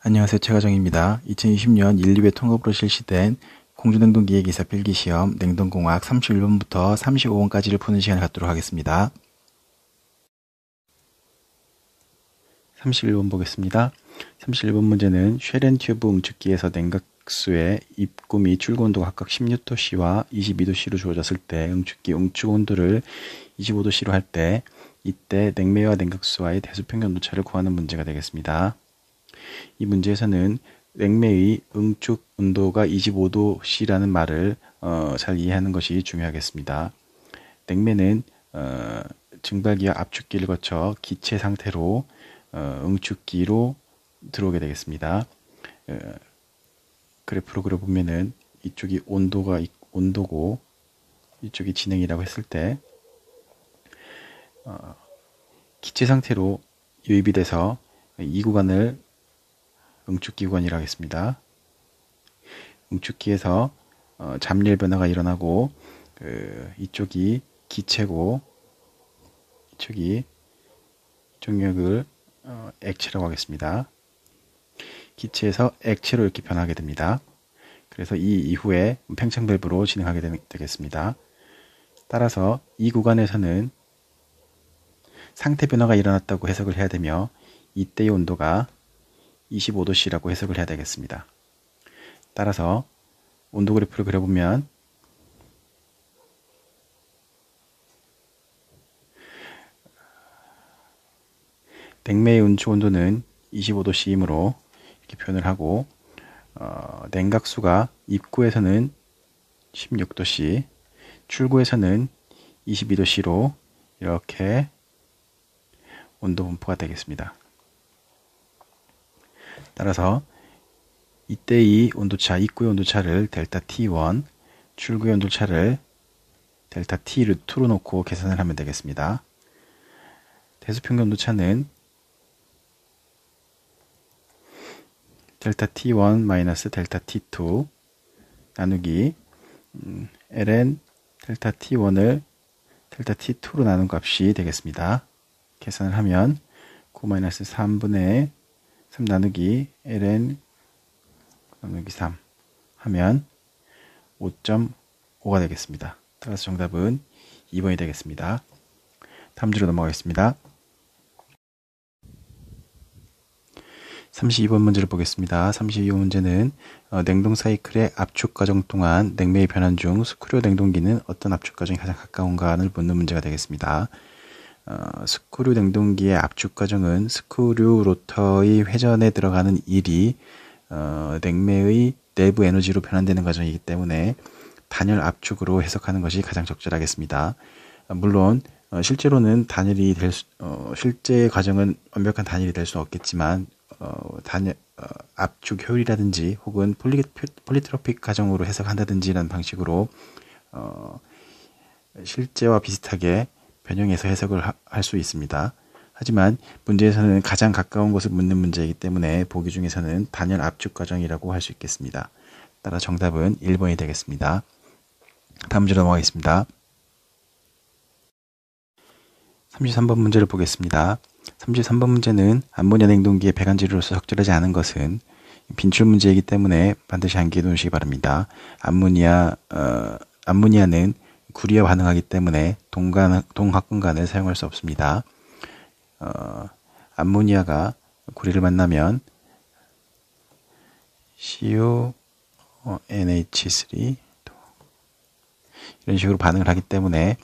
안녕하세요. 최가정입니다. 2020년 1, 2회 통합으로 실시된 공주냉동기계 기사 필기시험 냉동공학 31번부터 35번까지를 푸는 시간을 갖도록 하겠습니다. 31번 보겠습니다. 31번 문제는 쉐렌튜브 응축기에서 냉각수의 입구 및 출구 온도가 각각 16도씨와 22도씨로 주어졌을 때 응축기 응축 온도를 25도씨로 할 때 이때 냉매와 냉각수와의 대수평균 온도차를 구하는 문제가 되겠습니다. 이 문제에서는 냉매의 응축 온도가 25도씨라는 말을 잘 이해하는 것이 중요하겠습니다. 냉매는 증발기와 압축기를 거쳐 기체 상태로 응축기로 들어오게 되겠습니다. 그래프로 그려보면은 이쪽이 온도고 이쪽이 진행이라고 했을 때 기체 상태로 유입이 돼서 이 구간을 응축기 구간이라고 하겠습니다. 응축기에서 잠열 변화가 일어나고 이쪽이 기체고 이쪽이 종력을 액체라고 하겠습니다. 기체에서 액체로 이렇게 변하게 됩니다. 그래서 이 이후에 팽창 밸브로 진행하게 되겠습니다. 따라서 이 구간에서는 상태 변화가 일어났다고 해석을 해야 되며 이때의 온도가 25도씨라고 해석을 해야 되겠습니다. 따라서 온도 그래프를 그려보면 냉매의 응축 온도는 25도씨이므로 이렇게 표현을 하고 냉각수가 입구에서는 16도씨, 출구에서는 22도씨로 이렇게 온도 분포가 되겠습니다. 따라서 이때의 온도차, 입구의 온도차를 델타 T1, 출구의 온도차를 델타 T2로 놓고 계산을 하면 되겠습니다. 대수평균 온도차는 델타 T1 마이너스 델타 T2 나누기 ln 델타 T1을 델타 T2로 나눈 값이 되겠습니다. 계산을 하면 9 마이너스 3분의 3 나누기 ln 나누기 3 하면 5.5가 되겠습니다. 따라서 정답은 2번이 되겠습니다. 다음 주로 넘어가겠습니다. 32번 문제를 보겠습니다. 32번 문제는 냉동 사이클의 압축 과정 동안 냉매의 변환 중 스크류 냉동기는 어떤 압축 과정이 가장 가까운가를 묻는 문제가 되겠습니다. 스크류 냉동기의 압축 과정은 스크류 로터의 회전에 들어가는 일이 냉매의 내부 에너지로 변환되는 과정이기 때문에 단열 압축으로 해석하는 것이 가장 적절하겠습니다. 물론 실제로는 실제 과정은 완벽한 단열이 될 수 없겠지만 압축 효율이라든지 혹은 폴리트로픽 과정으로 해석한다든지라는 방식으로 실제와 비슷하게 변형해서 해석을 할 수 있습니다. 하지만 문제에서는 가장 가까운 것을 묻는 문제이기 때문에 보기 중에서는 단열 압축 과정이라고 할 수 있겠습니다. 따라 정답은 1번이 되겠습니다. 다음 문제로 넘어가겠습니다. 33번 문제를 보겠습니다. 33번 문제는 암모니아 냉동기의 배관질로서 적절하지 않은 것은 빈출 문제이기 때문에 반드시 암기해 두시기 바랍니다. 암모니아는 구리와 반응하기 때문에 동합금간을 사용할 수 없습니다. 암모니아가 구리를 만나면 CuNH3 이런 식으로 반응을 하기 때문에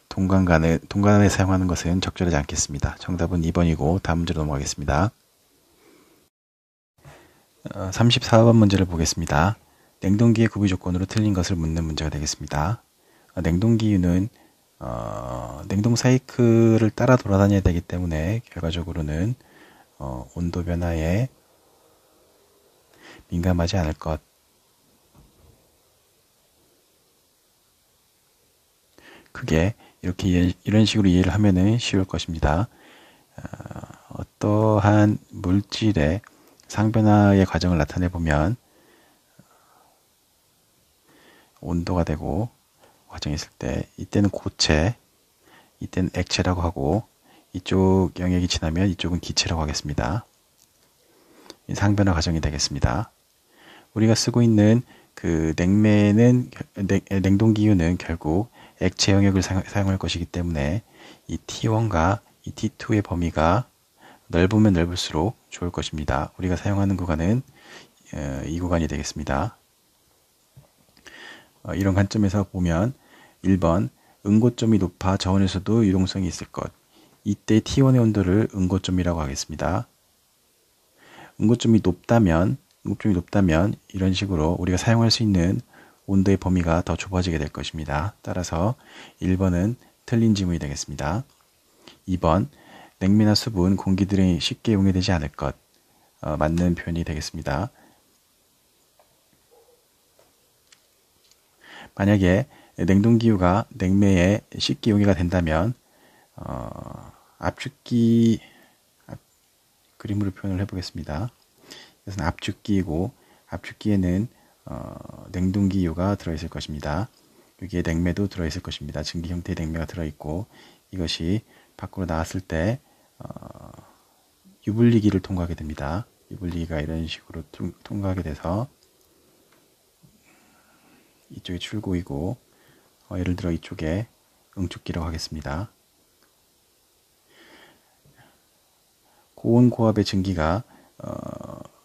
동간을 사용하는 것은 적절하지 않겠습니다. 정답은 2번이고 다음 문제로 넘어가겠습니다. 34번 문제를 보겠습니다. 냉동기의 구비 조건으로 틀린 것을 묻는 문제가 되겠습니다. 냉동기유는 냉동 사이클을 따라 돌아다녀야 되기 때문에 결과적으로는 온도 변화에 민감하지 않을 것. 크게 이런 식으로 이해를 하면은 쉬울 것입니다. 어떠한 물질의 상변화의 과정을 나타내 보면 온도가 되고 과정이 있을 때 이때는 고체, 이때는 액체라고 하고 이쪽 영역이 지나면 이쪽은 기체라고 하겠습니다. 상변화 과정이 되겠습니다. 우리가 쓰고 있는 그 냉동기유는 결국 액체 영역을 사용할 것이기 때문에 이 T1과 이 T2의 범위가 넓으면 넓을수록 좋을 것입니다. 우리가 사용하는 구간은 이 구간이 되겠습니다. 이런 관점에서 보면 1번 응고점이 높아 저온에서도 유동성이 있을 것. 이때 T1의 온도를 응고점이라고 하겠습니다. 응고점이 높다면 이런 식으로 우리가 사용할 수 있는 온도의 범위가 더 좁아지게 될 것입니다. 따라서 1번은 틀린 지문이 되겠습니다. 2번 냉매나 수분, 공기들이 쉽게 용해되지 않을 것. 맞는 표현이 되겠습니다. 만약에 냉동기유가 냉매에 쉽게 용해가 된다면 압축기 그림으로 표현을 해보겠습니다. 이것은 압축기이고 압축기에는 냉동기유가 들어있을 것입니다. 여기에 냉매도 들어있을 것입니다. 증기 형태의 냉매가 들어있고 이것이 밖으로 나왔을 때 유분리기를 통과하게 됩니다. 유분리기가 이런 식으로 통과하게 돼서 이쪽이 출고이고 예를 들어 이쪽에 응축기라고 하겠습니다. 고온 고압의 증기가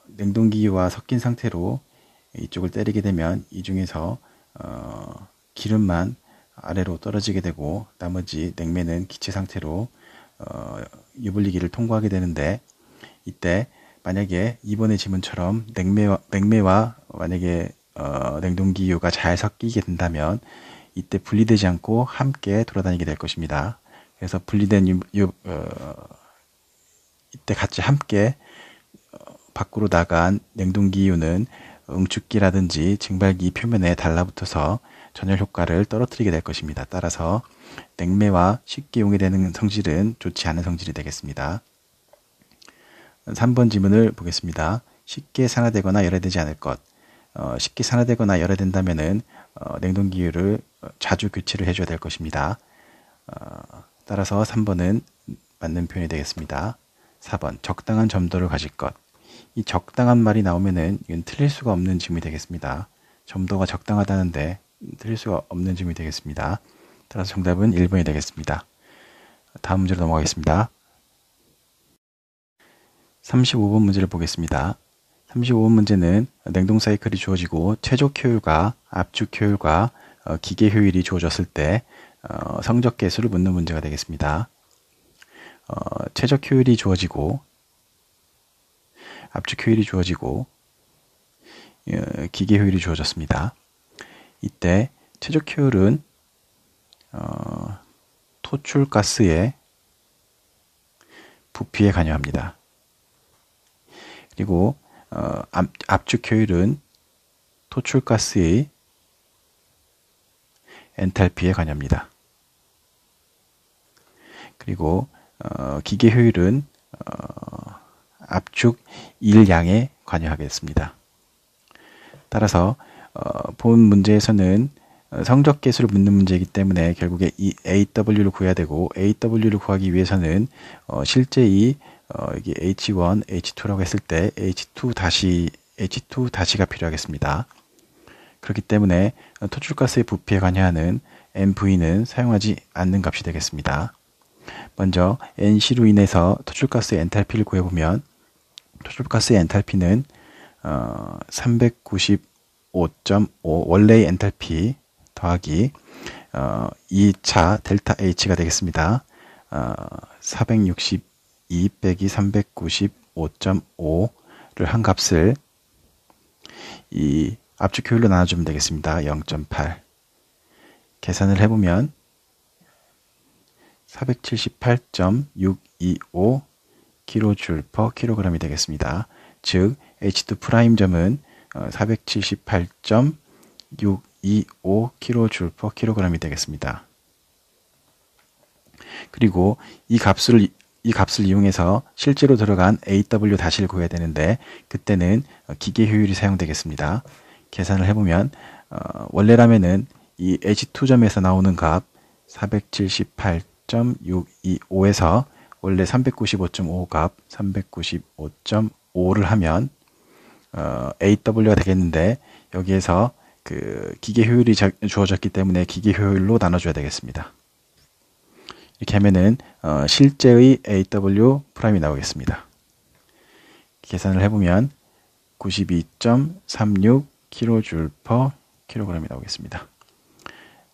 냉동기유와 섞인 상태로 이쪽을 때리게 되면 이 중에서 기름만 아래로 떨어지게 되고 나머지 냉매는 기체 상태로 유분리기를 통과하게 되는데 이때 만약에 이번의 지문처럼 냉매와 만약에 냉동기유가 잘 섞이게 된다면 이때 분리되지 않고 함께 돌아다니게 될 것입니다. 그래서 분리된 이때 같이 함께 밖으로 나간 냉동기유는 응축기라든지 증발기 표면에 달라붙어서 전열 효과를 떨어뜨리게 될 것입니다. 따라서 냉매와 쉽게 용해되는 성질은 좋지 않은 성질이 되겠습니다. 3번 지문을 보겠습니다. 쉽게 산화되거나 열애되지 않을 것. 쉽게 산화되거나 열애된다면은 냉동기유를 자주 교체를 해줘야 될 것입니다. 따라서 3번은 맞는 표현이 되겠습니다. 4번 적당한 점도를 가질 것. 이 적당한 말이 나오면은 이건 틀릴 수가 없는 지문이 되겠습니다. 점도가 적당하다는데 틀릴 수가 없는 지문이 되겠습니다. 따라서 정답은 1번이 되겠습니다. 다음 문제로 넘어가겠습니다. 35번 문제를 보겠습니다. 35번 문제는 냉동 사이클이 주어지고 최적 효율과 압축 효율과 기계 효율이 주어졌을 때 성적 계수를 묻는 문제가 되겠습니다. 최적 효율이 주어지고 압축 효율이 주어지고 기계 효율이 주어졌습니다. 이때 최적 효율은 토출가스의 부피에 관여합니다. 그리고 압축 효율은 토출가스의 엔탈피에 관여합니다. 그리고 기계 효율은 압축 일량에 관여하겠습니다. 따라서 본 문제에서는 성적 계수를 묻는 문제이기 때문에 결국에 이 AW를 구해야 되고 AW를 구하기 위해서는 실제 여기 H1, H2라고 했을 때 H2 다시가 필요하겠습니다. 그렇기 때문에 토출가스의 부피에 관여하는 MV는 사용하지 않는 값이 되겠습니다. 먼저 NC로 인해서 토출가스의 엔탈피를 구해보면 토출가스의 엔탈피는 395.5 원래의 엔탈피 더하기 2차 델타 H가 되겠습니다. 462 빼기 395.5를 한 값을 이 압축 효율로 나눠주면 되겠습니다. 0.8 계산을 해보면 478.625 kJ/kg이 되겠습니다. 즉 H2'점은 478.625 kJ/kg이 되겠습니다. 그리고 이 값을 이용해서 실제로 들어간 AW-를 구해야 되는데 그때는 기계 효율이 사용되겠습니다. 계산을 해보면 원래라면은 이 H2점에서 나오는 값 478.625에서 원래 395.5 값 395.5 5를 하면 AW가 되겠는데, 여기에서 그 기계 효율이 주어졌기 때문에 기계 효율로 나눠줘야 되겠습니다. 이렇게 하면은 실제의 AW 프라임이 나오겠습니다. 계산을 해보면 92.36 kJ/kg이 나오겠습니다.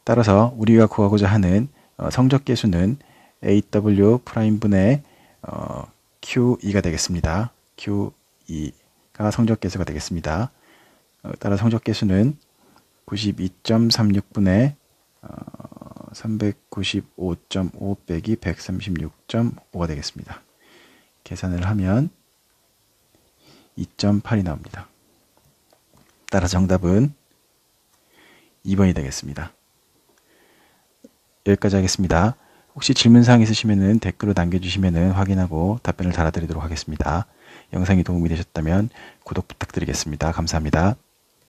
따라서 우리가 구하고자 하는 성적계수는 AW 프라임 분의 Q2가 되겠습니다. Q2가 성적계수가 되겠습니다. 따라 성적계수는 92.36분의 395.5 빼기 136.5가 되겠습니다. 계산을 하면 2.8이 나옵니다. 따라 정답은 2번이 되겠습니다. 여기까지 하겠습니다. 혹시 질문사항 있으시면 댓글로 남겨주시면 확인하고 답변을 달아드리도록 하겠습니다. 영상이 도움이 되셨다면 구독 부탁드리겠습니다. 감사합니다.